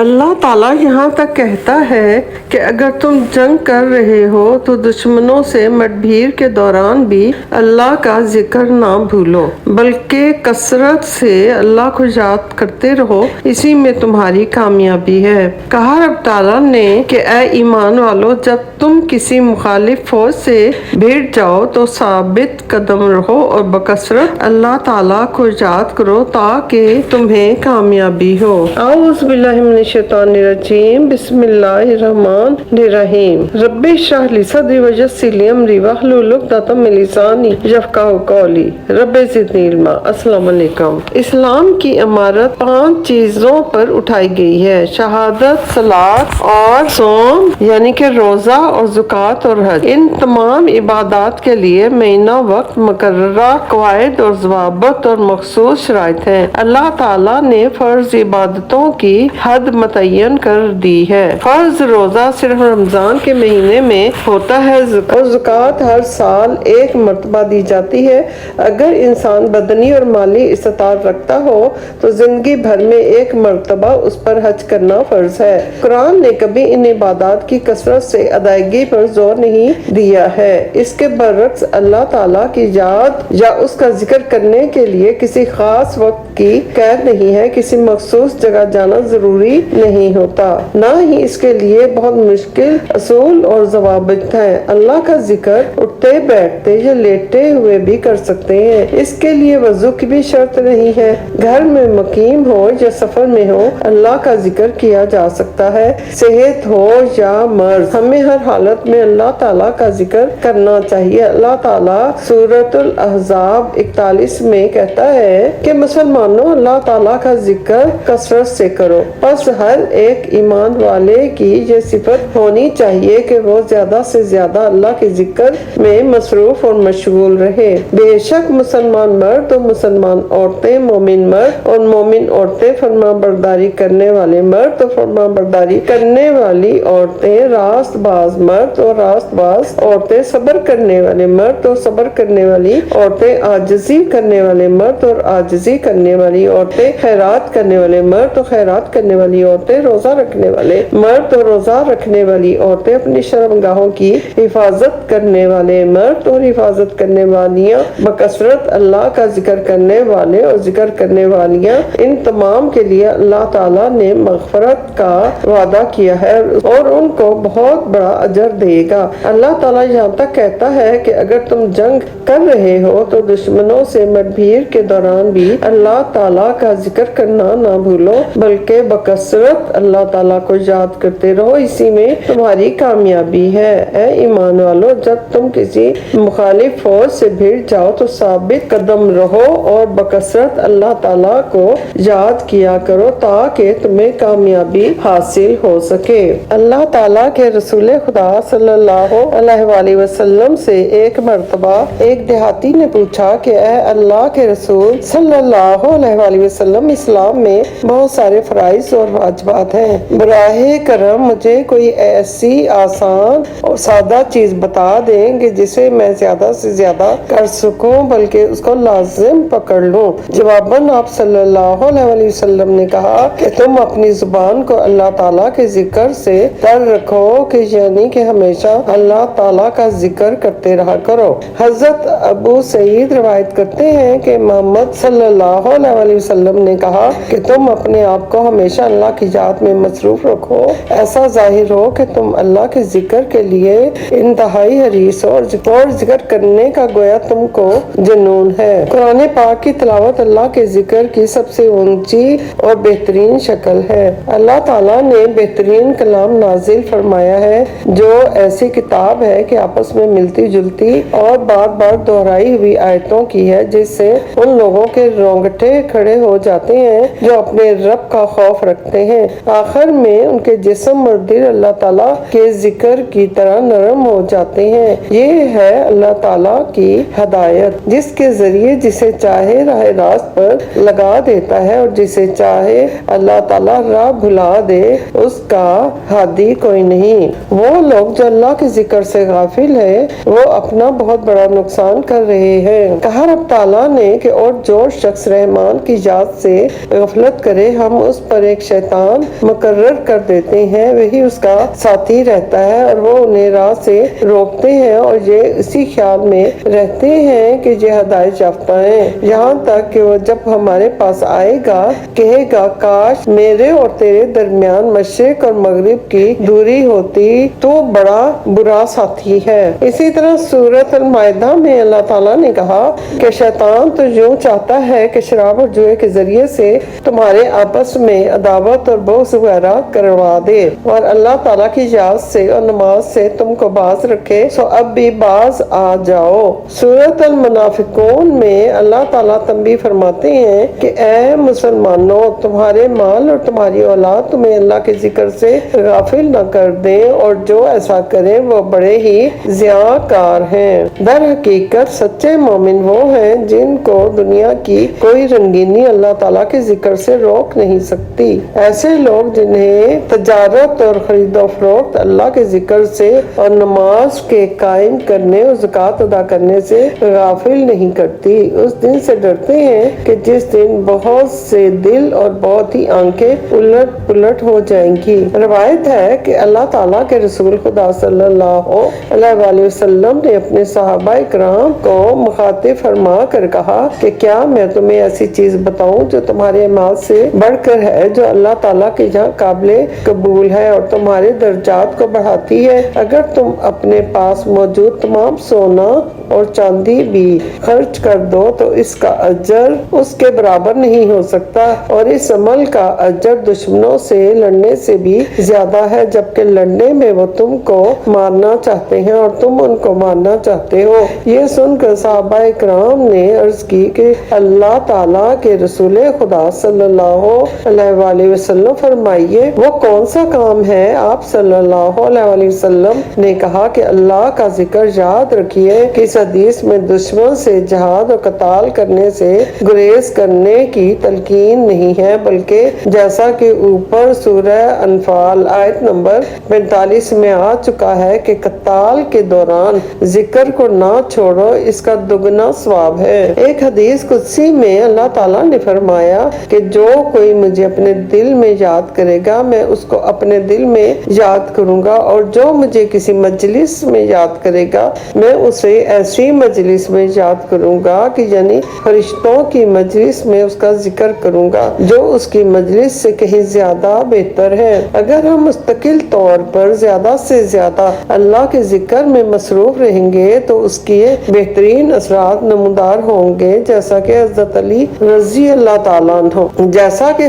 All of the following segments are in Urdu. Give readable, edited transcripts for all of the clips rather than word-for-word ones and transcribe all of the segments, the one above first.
اللہ تعالیٰ یہاں تک کہتا ہے کہ اگر تم جنگ کر رہے ہو تو دشمنوں سے مٹ بھیڑ کے دوران بھی اللہ کا ذکر نہ بھولو، بلکہ کثرت سے اللہ کو یاد کرتے رہو، اسی میں تمہاری کامیابی ہے۔ کہا رب تعالیٰ نے کہ اے ایمان والو، جب تم کسی مخالف فوج سے بھیڑ جاؤ تو ثابت قدم رہو اور بکثرت اللہ تعالیٰ کو یاد کرو تاکہ تمہیں کامیابی ہو۔ اعوذ باللہ من الشیطان الرجیم، بسم اللہ الرحمن الرحیم۔ رب اشرح لی صدری ویسر لی امری واحلل عقدۃ من لسانی یفقہوا قولی، رب زدنی علما۔ السلام علیکم۔ اسلام کی عمارت 5 چیزوں پر اٹھائی گئی ہے: شہادت، صلاۃ اور صوم یعنی کہ روزہ اور زکوٰۃ اور حج۔ ان تمام عبادات کے لیے معینہ وقت، مقررہ قواعد اور ضوابط اور مخصوص شرائط ہیں۔ اللہ تعالیٰ نے فرض عبادتوں کی حد متعین کر دی ہے۔ فرض روزہ صرف رمضان کے مہینے میں ہوتا ہے اور زکوٰۃ ہر سال 1 مرتبہ دی جاتی ہے۔ اگر انسان بدنی اور مالی استطاعت رکھتا ہو تو زندگی بھر میں 1 مرتبہ اس پر حج کرنا فرض ہے۔ قرآن نے کبھی ان عبادات کی کثرت سے ادائیگی پر زور نہیں دیا ہے۔ اس کے برعکس اللہ تعالیٰ کی یاد یا اس کا ذکر کرنے کے لیے کسی خاص وقت کی قید نہیں ہے، کسی مخصوص جگہ جانا ضروری نہیں ہوتا، نہ ہی اس کے لیے بہت مشکل اصول اور ضوابط ہیں۔ اللہ کا ذکر اٹھتے بیٹھتے یا لیٹے ہوئے بھی کر سکتے ہیں۔ اس کے لیے وضو کی بھی شرط نہیں ہے۔ گھر میں مقیم ہو یا سفر میں ہو، اللہ کا ذکر کیا جا سکتا ہے۔ صحت ہو یا مرض، ہمیں ہر حالت میں اللہ تعالیٰ کا ذکر کرنا چاہیے۔ اللہ تعالیٰ سورۃ الاحزاب 41 میں کہتا ہے کہ مسلمانوں، اللہ تعالیٰ کا ذکر کثرت سے کرو۔ بس ہر ایک ایمان والے کی یہ صفت ہونی چاہیے کہ وہ زیادہ سے زیادہ اللہ کے ذکر میں مصروف اور مشغول رہے۔ بے شک مسلمان مرد اور مسلمان عورتیں، مومن مرد اور مومن عورتیں، فرمانبرداری کرنے والے مرد اور فرمانبرداری کرنے والی عورتیں، راست باز مرد اور راست باز عورتیں، صبر کرنے والے مرد اور صبر کرنے والی عورتیں، عاجزی کرنے والے مرد اور عاجزی کرنے والی عورتیں، خیرات کرنے والے مرد اور خیرات کرنے والی عورتیں، روزہ رکھنے والے مرد اور روزہ رکھنے والی عورتیں، اپنی شرمگاہوں کی حفاظت کرنے والے مرد اور حفاظت کرنے والیاں، بکثرت اللہ کا ذکر کرنے والے اور ذکر کرنے والیاں، ان تمام کے لیے اللہ تعالیٰ نے مغفرت کا وعدہ کیا ہے اور ان کو بہت بڑا اجر دے گا۔ اللہ تعالیٰ یہاں تک کہتا ہے کہ اگر تم جنگ کر رہے ہو تو دشمنوں سے مٹ بھیڑ کے دوران بھی اللہ تعالیٰ کا ذکر کرنا نہ بھولو، بلکہ بکثرت اللہ تعالیٰ کو یاد کرتے رہو، اسی میں تمہاری کامیابی ہے۔ اے ایمان والو، جب تم کسی مخالف فوج سے بھیڑ جاؤ تو ثابت قدم رہو اور بکثرت اللہ تعالیٰ کو یاد کیا کرو تاکہ تمہیں کامیابی حاصل ہو سکے۔ اللہ تعالیٰ کے رسول خدا صلی اللہ علیہ وآلہ وسلم سے ایک مرتبہ ایک دیہاتی نے پوچھا کہ اے اللہ کے رسول صلی اللہ علیہ وآلہ وسلم، اسلام میں بہت سارے فرائض اور واجبات ہیں، براہ کرم مجھے کوئی ایسی آسان اور سادہ چیز بتا دیں کہ جسے میں زیادہ سے زیادہ کر سکوں بلکہ اس کو لازم پکڑ لوں۔ جواباً آپ صلی اللہ علیہ وآلہ وسلم نے کہا کہ تم اپنی زبان کو اللہ تعالیٰ کے ذکر سے تر رکھو، کہ یعنی کہ ہمیشہ اللہ تعالیٰ کا ذکر کرتے رہا کرو۔ حضرت ابو سعید روایت کرتے ہیں کہ محمد صلی اللہ علیہ وآلہ وسلم نے کہا کہ تم اپنے آپ کو ہمیشہ اللہ کی یاد میں مصروف رکھو، ایسا ظاہر ہو کہ تم اللہ کے ذکر کے لیے انتہائی حریص ہو اور ذکر کرنے کا گویا تم کو جنون ہے۔ قرآن پاک کی تلاوت اللہ کے ذکر کی سب سے اونچی اور بہترین شکل ہے۔ اللہ تعالیٰ نے بہترین کلام نازل فرمایا ہے جو ایسی کتاب ہے کہ آپس میں ملتی جلتی اور بار بار دہرائی ہوئی آیتوں کی ہے، جس سے ان لوگوں کے رونگٹے کھڑے ہو جاتے ہیں جو اپنے رب کا خوف رکھتے ہیں۔ آخر میں ان کے جسم اور دل اللہ تعالیٰ کے ذکر کی طرح نرم ہو جاتے ہیں۔ یہ ہے اللہ تعالیٰ کی ہدایت، جس کے ذریعے جسے چاہے راہ راست پر لگا دیتا ہے اور جسے چاہے اللہ تعالیٰ راہ بھلا دے، اس کا ہادی کوئی نہیں۔ وہ لوگ جو اللہ کے ذکر سے غافل ہیں وہ اپنا بہت بڑا نقصان کر رہے ہیں۔ کہا رب تعالیٰ نے کہ اور جو شخص رحمان کی یاد سے غفلت کرے، ہم اس پر ایک شیطان شیطان مقرر کر دیتے ہیں وہی اس کا ساتھی رہتا ہے اور وہ انہیں راہ سے روکتے ہیں اور یہ اسی خیال میں رہتے ہیں کہ یہ ہدایت یافتہ ہیں، یہاں تک کہ وہ جب ہمارے پاس آئے گا کہے گا کاش میرے اور تیرے درمیان مشرق اور مغرب کی دوری ہوتی، تو بڑا برا ساتھی ہے۔ اسی طرح سورۃ المائدہ میں اللہ تعالیٰ نے کہا کہ شیطان تو یوں چاہتا ہے کہ شراب اور جوئے کے ذریعے سے تمہارے آپس میں عداوت اور بغض وغیرہ کروا دے اور اللہ تعالیٰ کی یاد سے اور نماز سے تم کو باز رکھے، سو اب بھی باز آ جاؤ۔ سورۃ المنافقون میں اللہ تعالیٰ تنبیہ فرماتے ہیں کہ اے مسلمانوں، تمہارے مال اور تمہاری اولاد تمہیں اللہ کے ذکر سے غافل نہ کر دیں، اور جو ایسا کریں وہ بڑے ہی ضیاء کار ہیں۔ در حقیقت سچے مومن وہ ہیں جن کو دنیا کی کوئی رنگینی اللہ تعالیٰ کے ذکر سے روک نہیں سکتی۔ ایسے لوگ جنہیں تجارت اور خرید و فروخت اللہ کے ذکر سے اور نماز کے قائم کرنے اور زکوٰۃ ادا کرنے سے غافل نہیں کرتی، اس دن سے ڈرتے ہیں کہ جس دن بہت سے دل اور بہت ہی آنکھیں الٹ پلٹ ہو جائیں گی۔ روایت ہے کہ اللہ تعالیٰ کے رسول خدا صلی اللہ علیہ وآلہ وسلم نے اپنے صحابہ اکرام کو مخاطب فرما کر کہا کہ کیا میں تمہیں ایسی چیز بتاؤں جو تمہارے اعمال سے بڑھ کر ہے، جو اللہ تعالیٰ کے یہاں قابل قبول ہے اور تمہارے درجات کو بڑھاتی ہے؟ اگر تم اپنے پاس موجود تمام سونا اور چاندی بھی خرچ کر دو تو اس کا اجر اس کے برابر نہیں ہو سکتا، اور اس عمل کا اجر دشمنوں سے لڑنے سے بھی زیادہ ہے، جبکہ لڑنے میں وہ تم کو مارنا چاہتے ہیں اور تم ان کو مارنا چاہتے ہو۔ یہ سن کر صحابہ اکرام نے عرض کی کہ اللہ تعالیٰ کے رسول خدا صلی اللہ علیہ وآلہ وسلم فرمائیے وہ کون سا کام ہے؟ آپ صلی اللہ علیہ وآلہ وسلم نے کہا کہ اللہ کا ذکر یاد رکھیے کہ اس حدیث میں دشمن سے جہاد اور قتال کرنے سے گریز کرنے کی تلقین نہیں ہے، بلکہ جیسا کہ اوپر سورہ انفال آیت نمبر 45 میں آ چکا ہے کہ قتال کے دوران ذکر کو نہ چھوڑو، اس کا دگنا ثواب ہے۔ ایک حدیث قدسی میں اللہ تعالیٰ نے فرمایا کہ جو کوئی مجھے اپنے دل میں یاد کرے گا میں اس کو اپنے دل میں یاد کروں گا، اور جو مجھے کسی مجلس میں یاد کرے گا میں اسے ایسی مجلس میں یاد کروں گا کہ یعنی فرشتوں کی مجلس میں اس کا ذکر کروں گا جو اس کی مجلس سے کہیں زیادہ بہتر ہے۔ اگر ہم مستقل طور پر زیادہ سے زیادہ اللہ کے ذکر میں مصروف رہیں گے تو اس کے بہترین اثرات نمودار ہوں گے، جیسا کہ حضرت علی رضی اللہ تعالیٰ عنہ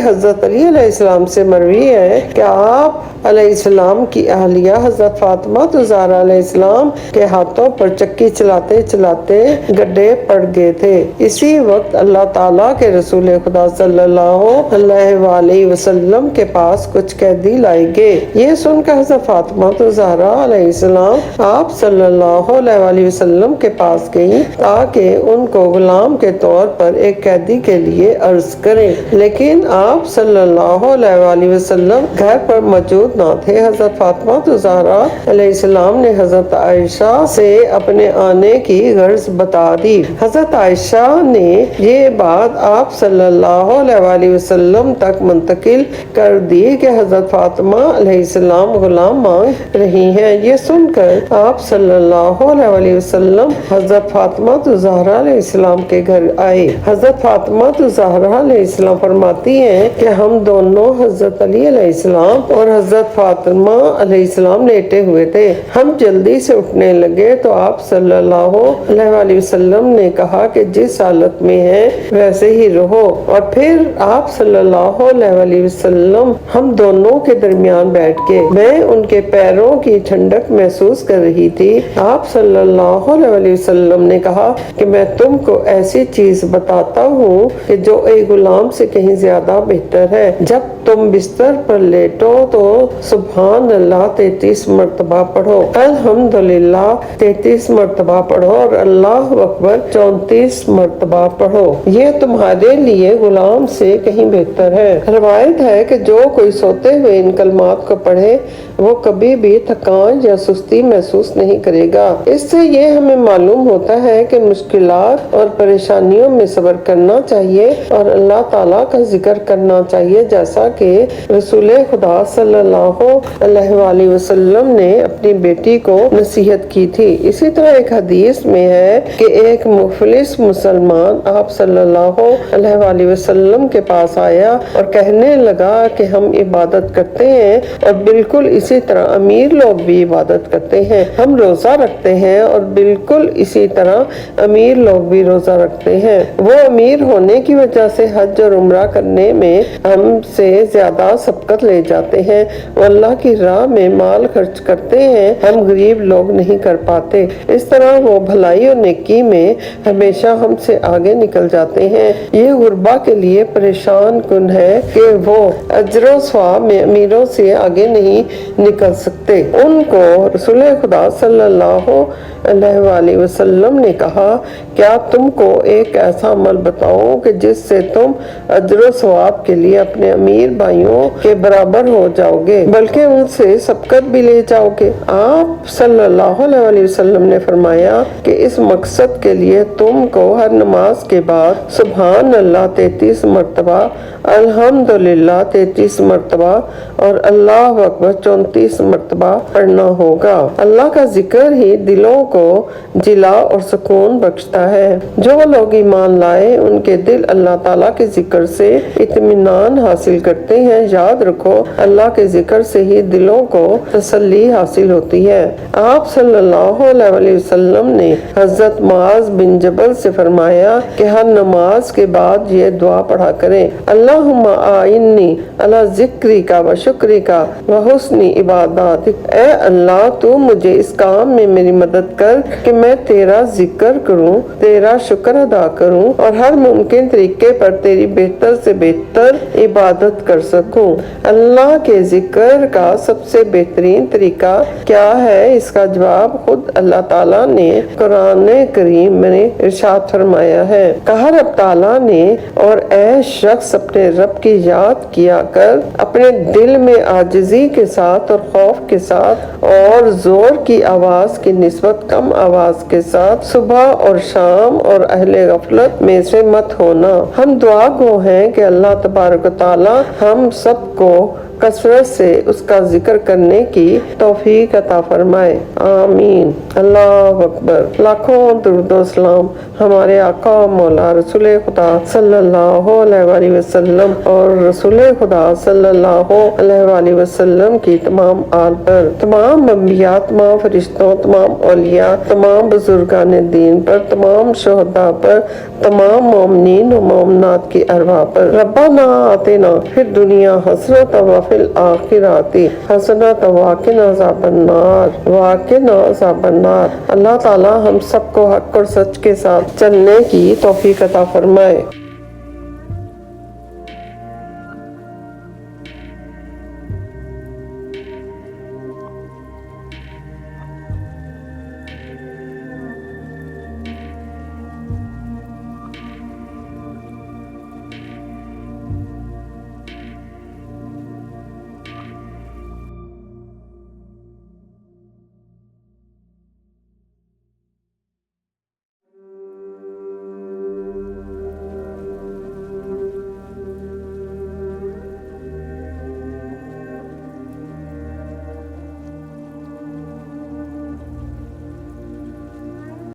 حضرت علی علیہ السلام سے مروی ہے کہ آپ علیہ السلام کی اہلیہ حضرت فاطمہ زہرا علیہ السلام کے ہاتھوں پر چکی چلاتے چلاتے گڈھے پڑ گئے تھے۔ اسی وقت اللہ تعالیٰ کے رسول خدا صلی اللہ علیہ وآلہ وسلم کے پاس کچھ قیدی لائے گئے۔ یہ سن کر حضرت فاطمہ زہرا علیہ السلام آپ صلی اللہ علیہ وآلہ وسلم کے پاس گئیں تاکہ ان کو غلام کے طور پر ایک قیدی کے لیے عرض کریں، لیکن آپ صلی اللہ علیہ وآلہ وسلم گھر پر موجود نہ تھے۔ حضرت فاطمہ زہرا علیہ السلام نے حضرت عائشہ سے اپنے آنے کی غرض بتا دی۔ حضرت عائشہ نے یہ بات آپ صلی اللہ علیہ وآلہ وسلم تک منتقل کر دی کہ حضرت فاطمہ علیہ السلام غلام مانگ رہی ہیں۔ یہ سن کر آپ صلی اللہ علیہ وآلہ وسلم حضرت فاطمہ زہرا علیہ السلام کے گھر آئے۔ حضرت فاطمہ زہرا علیہ السلام فرماتی ہیں کہ ہم دونوں حضرت علی علیہ السلام اور حضرت فاطمہ علیہ السلام لیٹے ہوئے تھے۔ ہم جلدی سے اٹھنے لگے تو آپ صلی اللہ علیہ وآلہ وسلم نے کہا کہ جس حالت میں ہے ویسے ہی رہو، اور پھر آپ صلی اللہ علیہ وآلہ وسلم ہم دونوں کے درمیان بیٹھ گئے۔ میں ان کے پیروں کی ٹھنڈک محسوس کر رہی تھی۔ آپ صلی اللہ علیہ وآلہ وسلم نے کہا کہ میں تم کو ایسی چیز بتاتا ہوں کہ جو ایک غلام سے کہیں زیادہ بہتر ہے۔ جب تم بستر پر لیٹو تو سبحان اللہ 33 مرتبہ پڑھو، الحمدللہ 33 مرتبہ پڑھو اور اللہ اکبر 34 مرتبہ پڑھو، یہ تمہارے لیے غلام سے کہیں بہتر ہے۔ روایت ہے کہ جو کوئی سوتے ہوئے ان کلمات کو پڑھے وہ کبھی بھی تھکان یا سستی محسوس نہیں کرے گا۔ اس سے یہ ہمیں معلوم ہوتا ہے کہ مشکلات اور پریشانیوں میں صبر کرنا چاہیے اور اللہ تعالیٰ کا ذکر کرنا چاہیے، جیسا کہ رسول خدا صلی اللہ علیہ وآلہ وسلم نے اپنی بیٹی کو نصیحت کی تھی۔ اسی طرح ایک حدیث میں ہے کہ ایک مفلس مسلمان آپ صلی اللہ علیہ وآلہ وسلم کے پاس آیا اور کہنے لگا کہ ہم عبادت کرتے ہیں اور بالکل اسی طرح امیر لوگ بھی عبادت کرتے ہیں، ہم روزہ رکھتے ہیں اور بالکل اسی طرح امیر لوگ بھی روزہ رکھتے ہیں، وہ امیر ہونے کی وجہ سے حج اور عمرہ کرنے میں ہم سے زیادہ سبقت لے جاتے ہیں، وہ اللہ کی راہ میں مال خرچ کرتے ہیں، ہم غریب لوگ نہیں کر پاتے، اس طرح وہ بھلائی اور نیکی میں ہمیشہ ہم سے آگے نکل جاتے ہیں۔ یہ غربا کے لیے پریشان کن ہے کہ وہ اجر و ثواب میں امیروں سے آگے نہیں نکل سکتے۔ ان کو رسول خدا صلی اللہ علیہ وآلہ وسلم نے کہا، کیا تم کو ایک ایسا عمل بتاؤں کہ جس سے تم اجر و ثواب کے لیے اپنے امیر بھائیوں کے برابر ہو جاؤ گے بلکہ ان سے سبقت بھی لے جاؤ گے؟ آپ صلی اللہ علیہ وآلہ وسلم نے فرمایا کہ اس مقصد کے لیے تم کو ہر نماز کے بعد سبحان اللہ 33 مرتبہ، الحمدللہ 33 مرتبہ اور اللہ اکبر 34 مرتبہ پڑھنا ہوگا۔ اللہ کا ذکر ہی دلوں کو جلا اور سکون بخشتا ہے۔ جو لوگ ایمان لائے ان کے دل اللہ تعالیٰ کے ذکر سے اطمینان حاصل کرتے ہیں۔ یاد رکھو، اللہ کے ذکر سے ہی دلوں کو تسلی حاصل ہوتی ہے۔ آپ صلی اللہ علیہ وآلہ وسلم نے حضرت معاذ بن جبل سے فرمایا کہ ہر نماز کے بعد یہ دعا پڑھا کریں، اللہم اعنی علی ذکرک و شکرک و حسن عبادتک۔ اے اللہ، تو مجھے اس کام میں میری مدد کر کہ میں تیرا ذکر کروں، تیرا شکر ادا کروں اور ہر ممکن طریقے پر تیری بہتر سے بہتر عبادت کر سکوں۔ اللہ کے ذکر کا سب سے بہترین طریقہ کیا ہے؟ اس کا جواب خود اللہ تعالیٰ نے قرآن کریم میں ارشاد فرمایا ہے، کہا رب تعالیٰ نے، اور اے شخص اپنے رب کی یاد کیا کر اپنے دل میں عاجزی کے ساتھ اور خوف کے ساتھ اور زور کی آواز کی نسبت کم آواز کے ساتھ، صبح اور شام اور اہل غفلت میں سے مت ہونا۔ ہم دعا گو ہیں کہ اللہ تبارک و تعالی ہم سب کو کثرت سے اس کا ذکر کرنے کی توفیق عطا فرمائے، آمین۔ اللہ اکبر۔ لاکھوں درود و سلام ہمارے آقا مولا رسول خدا صلی اللہ علیہ وآلہ وسلم اور رسول خدا صلی اللہ علیہ وآلہ وسلم کی تمام آل پر، تمام انبیاء، تمام فرشتوں، تمام اولیاء، تمام بزرگان دین پر، تمام شہداء پر، تمام مومنین و مومنات کی ارواح پر۔ ربنا آتنا فی الدنیا حسنۃ وفی الآخرۃ حسنۃ وقنا عذاب النار وقنا عذاب النار۔ اللہ تعالی ہم سب کو حق اور سچ کے ساتھ چلنے کی توفیق عطا فرمائے۔